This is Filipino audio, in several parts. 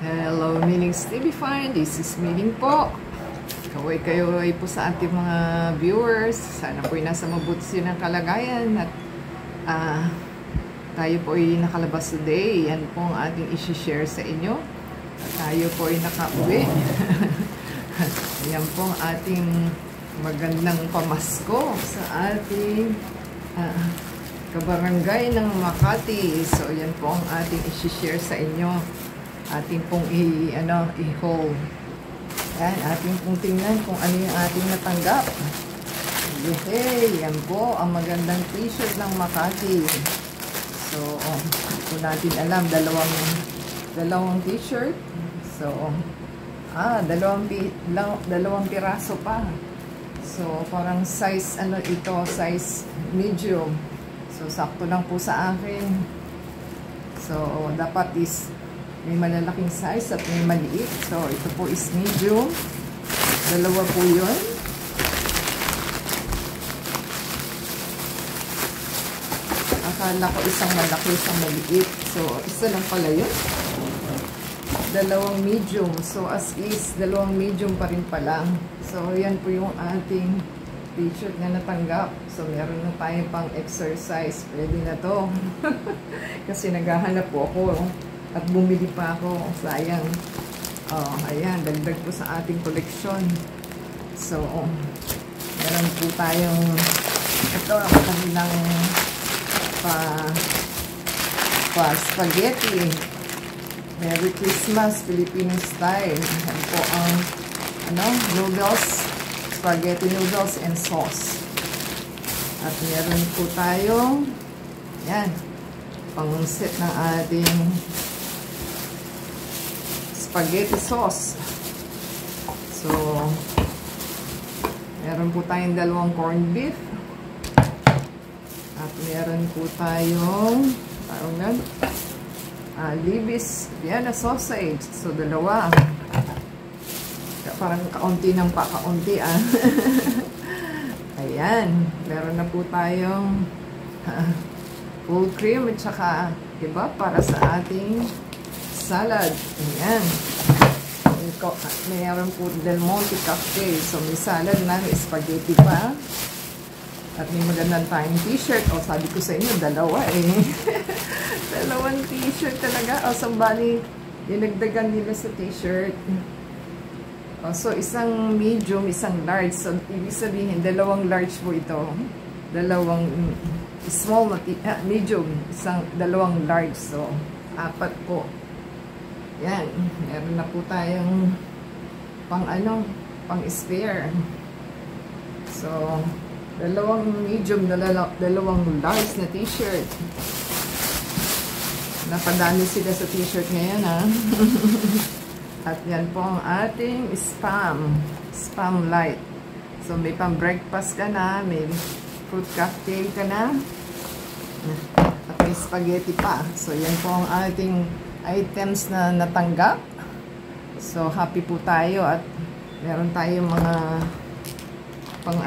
Hello, Mining's TV Fine. This is Mining po. Kaway kayo ay po sa ating mga viewers. Sana po ay nasa mabuti ng kalagayan at tayo po ay nakalabas today. Yan po ang ating isi-share sa inyo. At tayo po ay nakauwi. Yan po ang ating magandang pamasko sa ating kabarangay ng Makati. So yan po ang ating isi-share sa inyo. Ating pong i-hold. Yan, ating pong tingnan kung ano yung ating natanggap. Hey, yan po ang magandang t-shirt ng Makati. So, kung natin alam, dalawang t-shirt. So, dalawang piraso pa. So, parang size, size medium. So, sakto lang po sa akin. So, dapat is may malalaking size at may maliit. So, ito po is medium. Dalawa po yun. Akala ko isang malaki, isang maliit. So, isa lang pala yun. Dalawang medium. So, as is, dalawang medium pa rin pala. So, yan po yung ating t-shirt na natanggap. So, meron na tayong pang exercise. Pwede na to. Kasi naghahanap po ako. At bumili pa ako. Sayang. Ayan. Dagdag po sa ating koleksyon. So, meron po tayong ito ang kanilang spaghetti. Merry Christmas, Filipino style. Yan po ang noodles, spaghetti noodles and sauce. At meron po tayong yan, pang set ng ating spaghetti sauce. So, meron po tayong dalawang corned beef. At meron po tayong Libis Vienna sausage. So, dalawa. Parang kaunti ng kaunti Ayan. Meron na po tayong full cream at saka iba para sa ating salad. Ayan. Mayroon po Del Monte Cafe. So, may salad na, may spaghetti pa. At may magandang tayong t-shirt. O, sabi ko sa inyo, dalawa Dalawang t-shirt talaga. O, sambali, dinagdagan nila sa t-shirt. O, so, isang medium, isang large. So, ibig sabihin, dalawang large po ito. Dalawang small na medium, dalawang large. So, apat po. Yan. Meron na po tayong pang spare. So, dalawang medium, dalawang large na t-shirt. Napadami sila sa t-shirt ngayon, At yan po ang ating spam light. So, may pang breakfast ka na, may fruit cocktail ka na, at may spaghetti pa. So, yan po ang ating items na natanggap. So, happy po tayo at meron tayong mga pang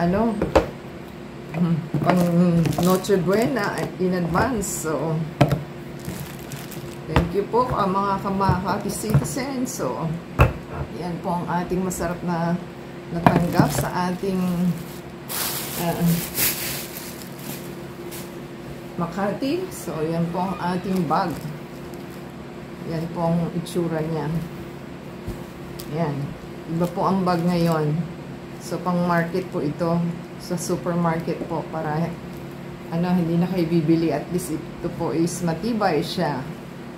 Noche Buena in advance. So, thank you po mga Makati citizens. So, yan po ang ating masarap na natanggap sa ating Makati. So, yan po ang ating bag. Yan po ang itsura niya. Yan. Iba po ang bag ngayon. So, pang market po ito. Sa supermarket po para hindi na kayo bibili. At least ito po is matibay siya.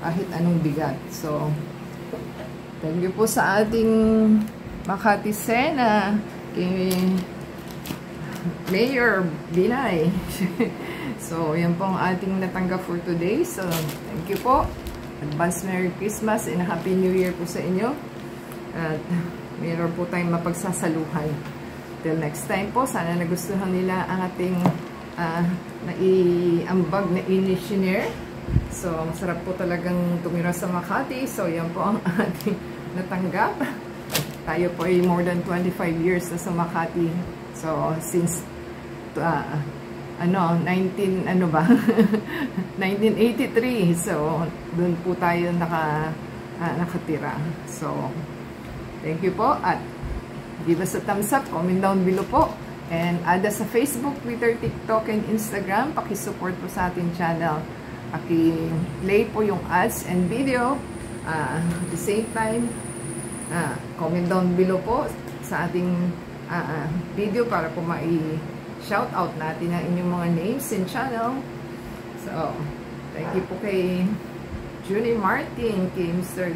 Kahit anong bigat. So, thank you po sa ating Makati Sena. Kay Mayor Binay. So, yan po ang ating natanggap for today. So, thank you po. Advance Merry Christmas and Happy New Year po sa inyo. At mayroon po tayong mapagsasaluhan. Till next time po, sana nagustuhan nila ang ating ambag na inishinare. So, masarap po talagang tumira sa Makati. So, yan po ang ating natanggap. Tayo po ay more than 25 years na sa Makati. So, since 1983. So, doon po tayo nakatira. So, thank you po at give us a thumbs up, comment down below po. And add us sa Facebook, Twitter, TikTok, and Instagram. Pakisupport po sa ating channel. Paki-play po yung ads and video. At the same time, comment down below po sa ating video para po mai-shoutout natin ang inyong mga names and channel. So, thank you po kay Julie Martin, kay Mr.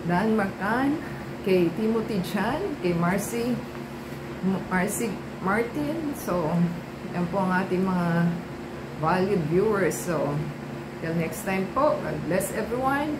Dan Macan, kay Timothy Chan, kay Marcy Martin. So, yan po ang ating mga valued viewers. So, till next time po, God bless everyone.